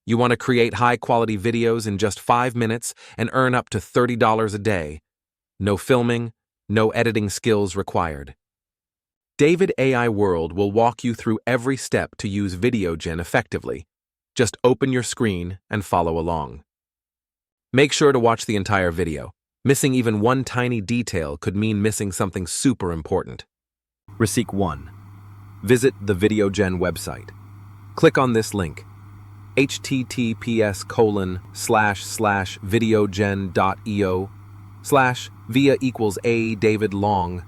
You want to create high-quality videos in just 5 minutes and earn up to $30 a day. No filming, no editing skills required. David AI World will walk you through every step to use Videogen effectively. Just open your screen and follow along. Make sure to watch the entire video. Missing even one tiny detail could mean missing something super important. Receipt 1. Visit the Videogen website. Click on this link, https://videogen.io/via=a David Long.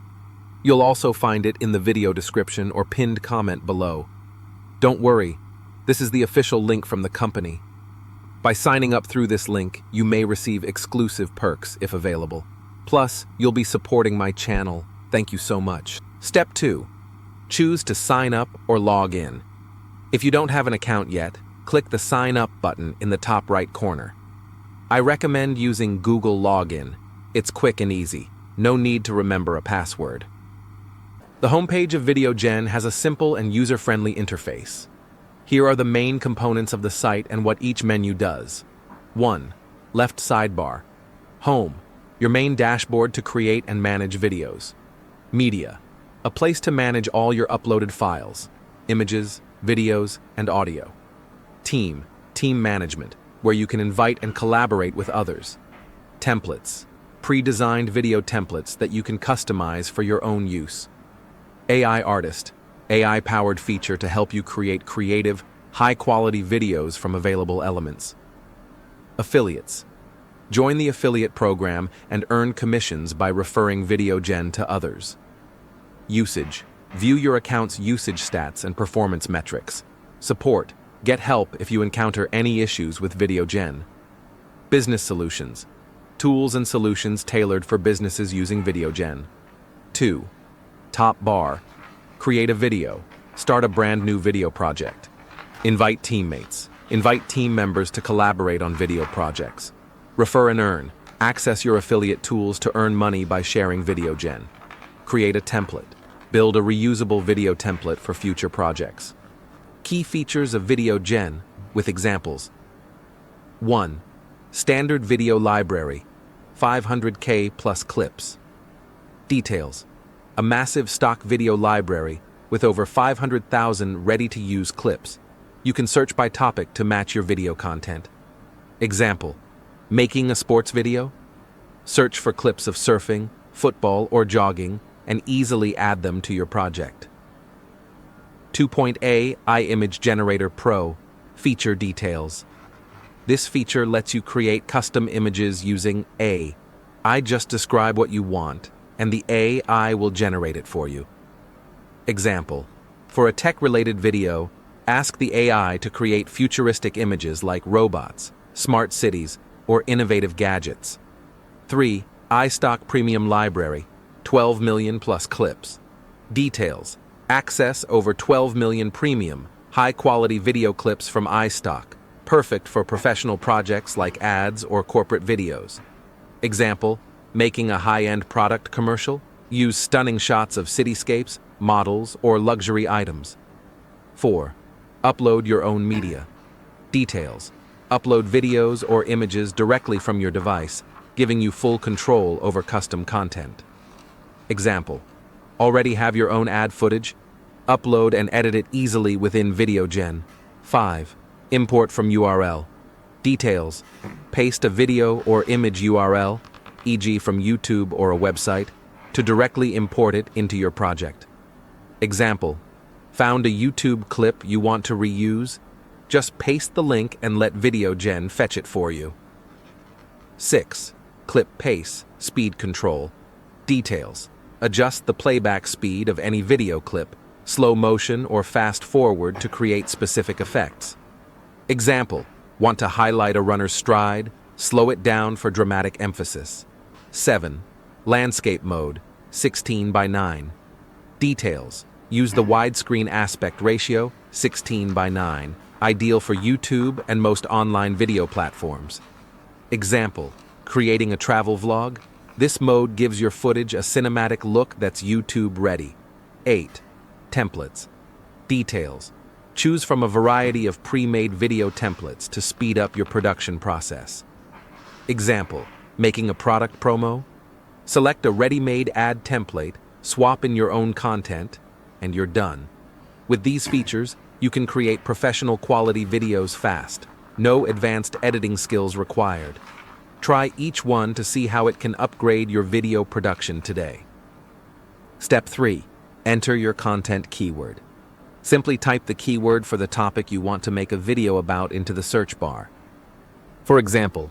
You'll also find it in the video description or pinned comment below. Don't worry, this is the official link from the company. By signing up through this link, you may receive exclusive perks if available. Plus, you'll be supporting my channel. Thank you so much. Step 2. Choose to sign up or log in. If you don't have an account yet, click the Sign Up button in the top right corner. I recommend using Google Login. It's quick and easy. No need to remember a password. The homepage of Videogen has a simple and user-friendly interface. Here are the main components of the site and what each menu does. 1. Left sidebar. Home, your main dashboard to create and manage videos. Media, a place to manage all your uploaded files, images, videos, and audio. Team management, where you can invite and collaborate with others. Templates, pre-designed video templates that you can customize for your own use. AI Artist, AI-powered feature to help you create creative, high-quality videos from available elements. Affiliates. Join the affiliate program and earn commissions by referring Videogen to others. Usage. View your account's usage stats and performance metrics. Support. Get help if you encounter any issues with Videogen. Business solutions. Tools and solutions tailored for businesses using Videogen. 2. Top bar. Create a video. Start a brand new video project. Invite teammates. Invite team members to collaborate on video projects. Refer and earn. Access your affiliate tools to earn money by sharing Videogen. Create a template. Build a reusable video template for future projects. Key features of Videogen with examples. 1. Standard video library, 500K plus clips. Details. A massive stock video library with over 500,000 ready-to-use clips. You can search by topic to match your video content. Example. Making a sports video? Search for clips of surfing, football, or jogging and easily add them to your project. 2.A iImage Generator Pro feature details. This feature lets you create custom images using AI. Just describe what you want, and the AI will generate it for you. Example. For a tech-related video, ask the AI to create futuristic images like robots, smart cities, or innovative gadgets. 3. iStock Premium Library, 12 million plus clips. Details. Access over 12 million premium, high-quality video clips from iStock, perfect for professional projects like ads or corporate videos. Example. Making a high-end product commercial? Use stunning shots of cityscapes, models, or luxury items. 4. Upload your own media. Details. Upload videos or images directly from your device, giving you full control over custom content. Example. Already have your own ad footage? Upload and edit it easily within Videogen. 5. Import from URL. Details. Paste a video or image URL, e.g. from YouTube or a website, to directly import it into your project. Example. Found a YouTube clip you want to reuse? Just paste the link and let Videogen fetch it for you. 6. Clip pace, speed control. Details. Adjust the playback speed of any video clip, slow motion or fast forward to create specific effects. Example. Want to highlight a runner's stride? Slow it down for dramatic emphasis. 7. Landscape mode, 16:9. Details. Use the widescreen aspect ratio, 16:9, ideal for YouTube and most online video platforms. Example. Creating a travel vlog? This mode gives your footage a cinematic look that's YouTube ready. 8. Templates. Details. Choose from a variety of pre-made video templates to speed up your production process. Example, making a product promo? Select a ready-made ad template, swap in your own content, and you're done. With these features, you can create professional quality videos fast. No advanced editing skills required. Try each one to see how it can upgrade your video production today. Step 3. Enter your content keyword. Simply type the keyword for the topic you want to make a video about into the search bar. For example,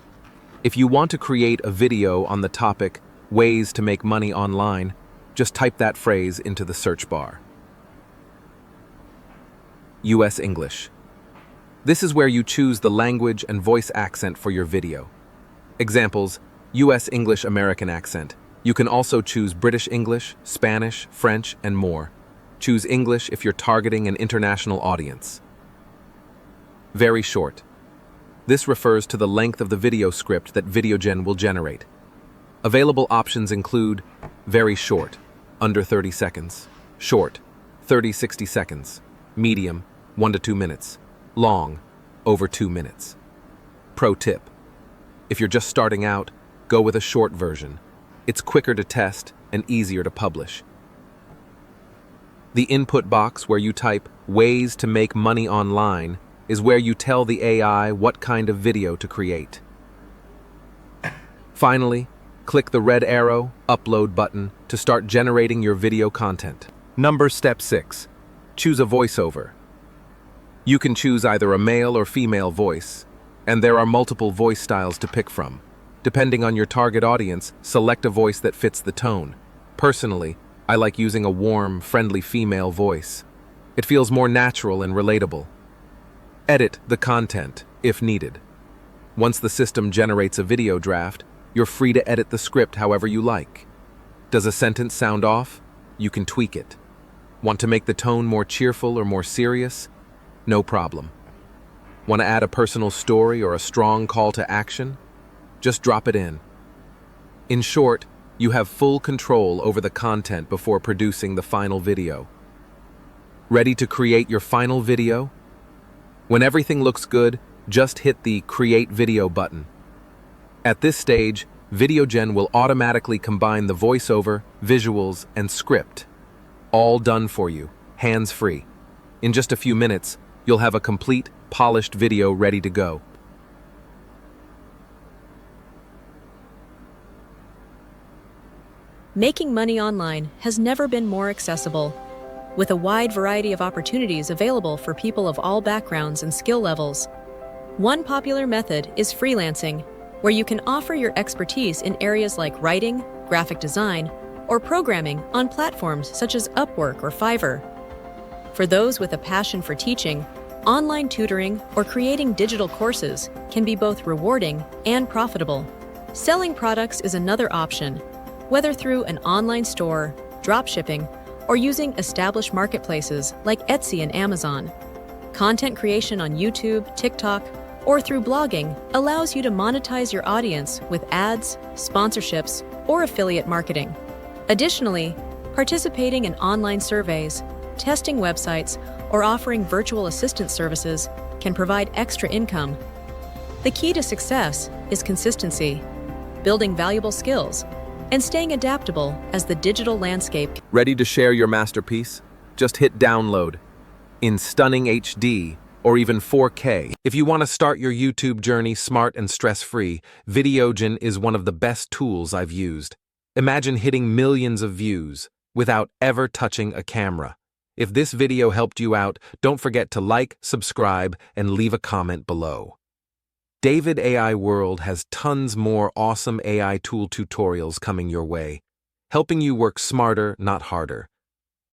if you want to create a video on the topic "Ways to make money online," just type that phrase into the search bar. US English. This is where you choose the language and voice accent for your video. Examples: US English American accent. You can also choose British English, Spanish, French, and more. Choose English if you're targeting an international audience. Very short. This refers to the length of the video script that Videogen will generate. Available options include very short, under 30 seconds, short, 30-60 seconds, medium, 1 to 2 minutes, long, over 2 minutes. Pro tip: if you're just starting out, go with a short version. It's quicker to test and easier to publish. The input box where you type "ways to make money online" is where you tell the AI what kind of video to create. Finally, click the red arrow, upload button to start generating your video content. Step 6. Choose a voiceover. You can choose either a male or female voice, and there are multiple voice styles to pick from. Depending on your target audience, select a voice that fits the tone. Personally, I like using a warm, friendly female voice. It feels more natural and relatable. Edit the content, if needed. Once the system generates a video draft, you're free to edit the script however you like. Does a sentence sound off? You can tweak it. Want to make the tone more cheerful or more serious? No problem. Want to add a personal story or a strong call to action? Just drop it in. In short, you have full control over the content before producing the final video. Ready to create your final video? When everything looks good, just hit the Create Video button. At this stage, Videogen will automatically combine the voiceover, visuals, and script. All done for you, hands-free. In just a few minutes, you'll have a complete, polished video ready to go. Making money online has never been more accessible, with a wide variety of opportunities available for people of all backgrounds and skill levels. One popular method is freelancing, where you can offer your expertise in areas like writing, graphic design, or programming on platforms such as Upwork or Fiverr. For those with a passion for teaching, online tutoring or creating digital courses can be both rewarding and profitable. Selling products is another option, whether through an online store, dropshipping, or using established marketplaces like Etsy and Amazon. Content creation on YouTube, TikTok, or through blogging allows you to monetize your audience with ads, sponsorships, or affiliate marketing. Additionally, participating in online surveys, testing websites, or offering virtual assistant services can provide extra income. The key to success is consistency, building valuable skills, and staying adaptable as the digital landscape. Ready to share your masterpiece? Just hit download in stunning HD or even 4K. If you want to start your YouTube journey smart and stress-free, Videogen is one of the best tools I've used. Imagine hitting millions of views without ever touching a camera. If this video helped you out, don't forget to like, subscribe, and leave a comment below. David AI World has tons more awesome AI tool tutorials coming your way, helping you work smarter, not harder.